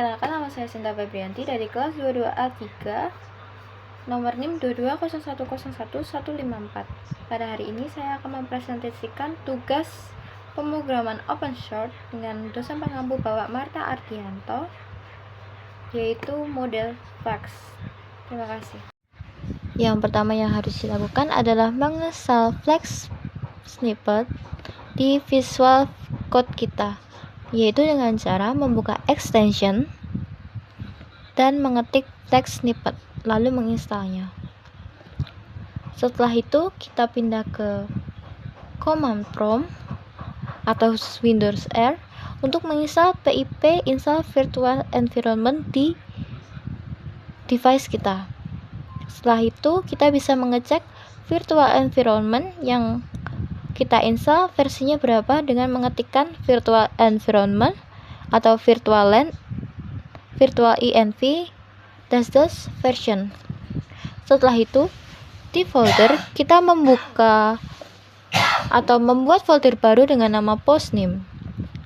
Perkenalkan, nama saya Sinta Febrianti dari kelas 22A3, nomor NIM 2201011154. Pada hari ini saya akan mempresentasikan tugas pemrograman OpenShort dengan dosen pengampu Bapak Marta Ardianto, yaitu model Flex. Terima kasih. Yang pertama yang harus dilakukan adalah menginstal Flex snippet di Visual Code kita, yaitu dengan cara membuka extension dan mengetik Flex snippet, lalu menginstalnya. Setelah itu kita pindah ke command prompt atau Windows R untuk menginstal pip install virtual environment di device kita. Setelah itu kita bisa mengecek virtual environment yang kita install versinya berapa dengan mengetikkan virtual environment atau virtual env version. Setelah itu di folder kita membuka atau membuat folder baru dengan nama postname,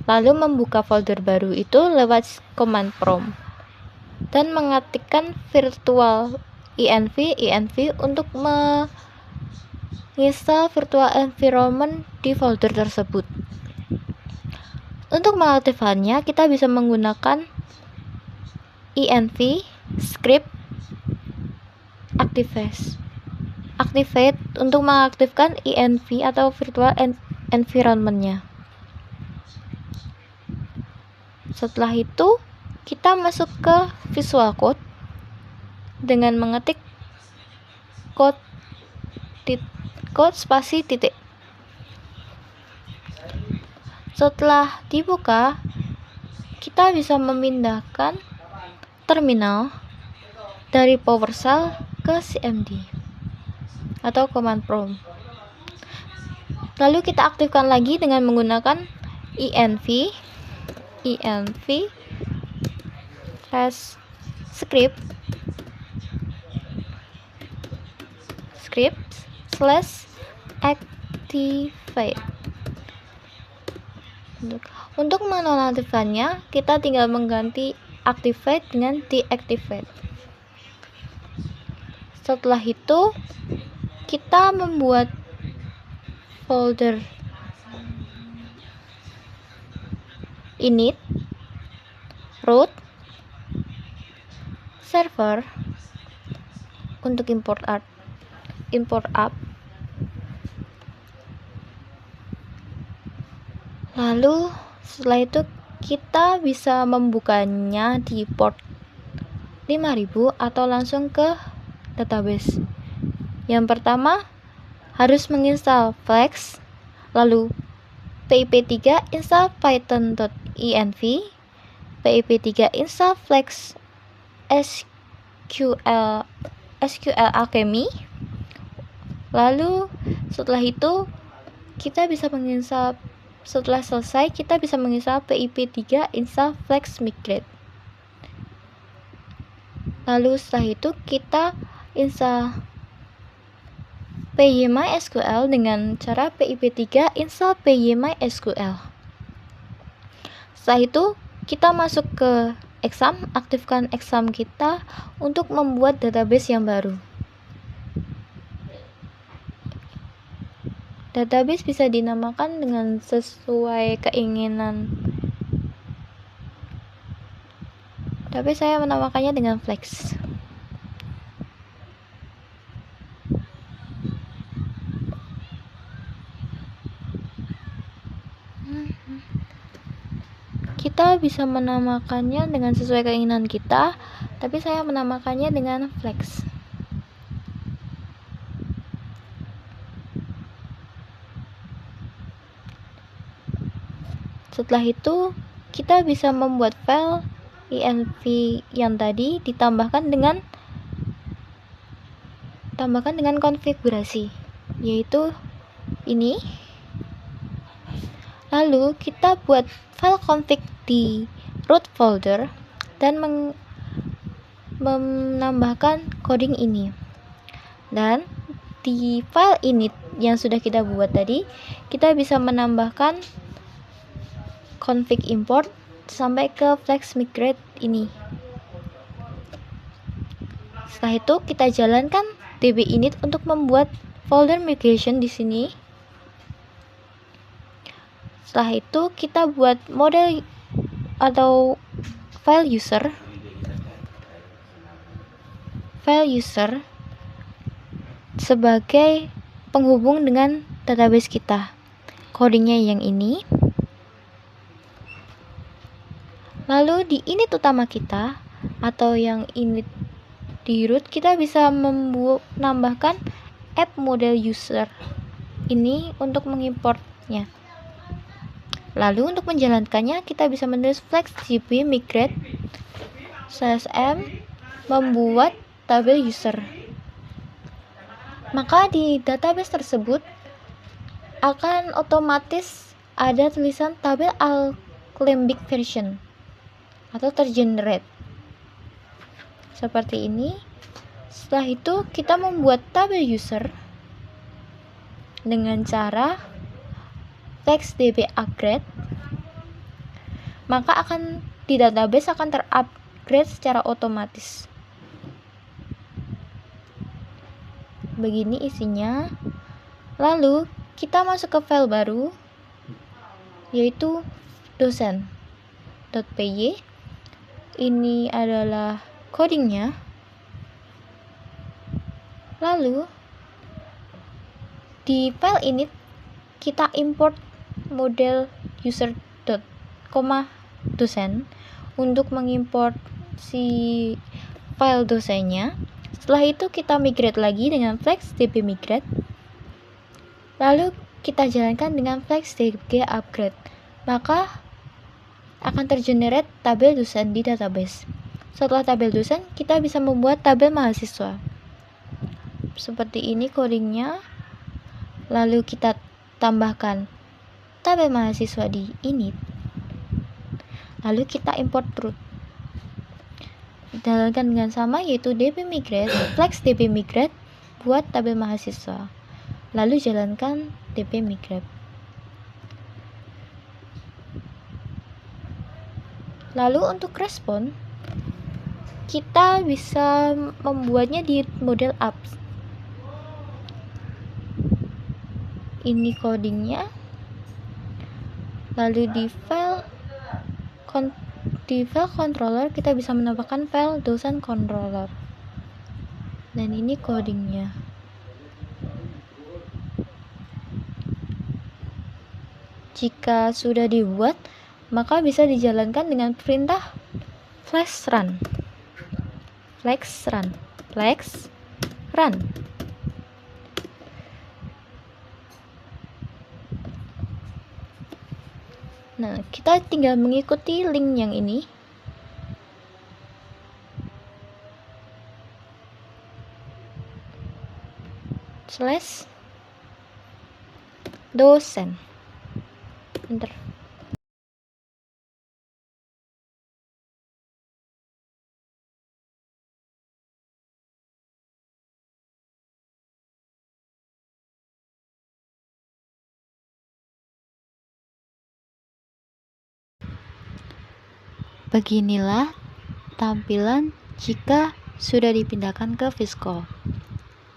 lalu membuka folder baru itu lewat command prompt dan mengetikkan virtual env untuk menginstal virtual environment di folder tersebut. Untuk mengaktifkannya kita bisa menggunakan env script activate untuk mengaktifkan env atau virtual environment-nya. Setelah itu kita masuk ke Visual Code dengan mengetik code spasi titik. Setelah dibuka, kita bisa memindahkan terminal dari PowerShell ke CMD atau command prompt. Lalu kita aktifkan lagi dengan menggunakan env script /activate. Untuk menonaktifkannya, kita tinggal mengganti activate dengan deactivate. Setelah itu, kita membuat folder init, root, server untuk import app. Lalu setelah itu kita bisa membukanya di port 5000 atau langsung ke database. Yang pertama harus menginstal Flex, lalu pip3 install python.env, pip3 install Flex SQL Alchemy. Lalu setelah itu kita bisa menginstal, setelah selesai kita bisa menginstal pip3 install Flex Migrate. Lalu setelah itu kita install PyMySQL dengan cara pip3 install PyMySQL. Setelah itu kita masuk ke exam, aktifkan exam kita untuk membuat database yang baru. Database bisa dinamakan dengan sesuai keinginan, tapi saya menamakannya dengan Flex. Kita bisa menamakannya dengan sesuai keinginan kita, tapi saya menamakannya dengan Flex. Setelah itu kita bisa membuat file env yang tadi ditambahkan dengan konfigurasi, yaitu ini. Lalu kita buat file config di root folder dan menambahkan coding ini. Dan di file init yang sudah kita buat tadi, kita bisa menambahkan config import sampai ke flex migrate ini. Setelah itu kita jalankan db init untuk membuat folder migration di sini. Setelah itu kita buat model atau file user sebagai penghubung dengan database kita. Codingnya yang ini. Lalu di init utama kita atau yang init di root, kita bisa menambahkan app model user ini untuk mengimportnya. Lalu untuk menjalankannya kita bisa menulis flex db migrate /m membuat tabel user. Maka di database tersebut akan otomatis ada tulisan tabel Alembic version atau tergenerate seperti ini. Setelah itu kita membuat tabel user dengan cara flex db upgrade, maka di database akan terupgrade secara otomatis. Begini isinya. Lalu kita masuk ke file baru, yaitu docent.py. Ini adalah codingnya. Lalu di file init kita import model user.docent untuk mengimport si file dosennya. Setelah itu kita migrate lagi dengan flex db migrate. Lalu kita jalankan dengan flex db upgrade. Maka akan tergenerate tabel dosen di database. Setelah tabel dosen, kita bisa membuat tabel mahasiswa. Seperti ini codingnya. Lalu kita tambahkan tabel mahasiswa di init. Lalu kita import root. Jalankan dengan sama, yaitu db migrate flex db migrate buat tabel mahasiswa. Lalu jalankan db migrate. Lalu untuk respon kita bisa membuatnya di model apps. Ini codingnya. Lalu di file controller kita bisa menambahkan file dosen controller. Dan ini codingnya. Jika sudah dibuat, maka bisa dijalankan dengan perintah flex run. Nah, kita tinggal mengikuti link yang ini. /dosen. Enter. Beginilah tampilan jika sudah dipindahkan ke Visco,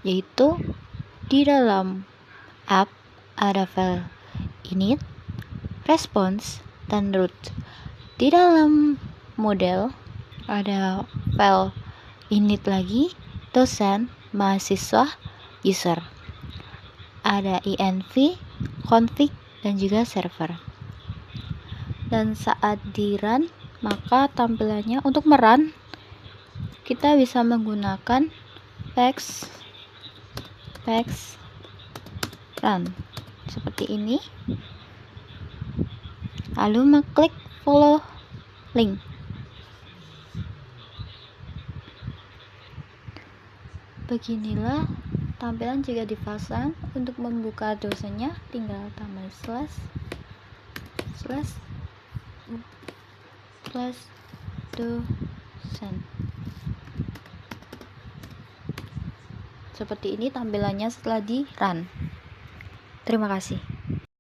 yaitu di dalam app ada file init, response, dan root. Di dalam model ada file init lagi, dosen, mahasiswa, user. Ada env, config, dan juga server. Dan saat di run, maka tampilannya untuk merun kita bisa menggunakan flex run seperti ini. Lalu mengklik follow link. Beginilah tampilan jika dipasang. Untuk membuka dosennya tinggal tambah slash dosen. Seperti ini tampilannya setelah di run. Terima kasih.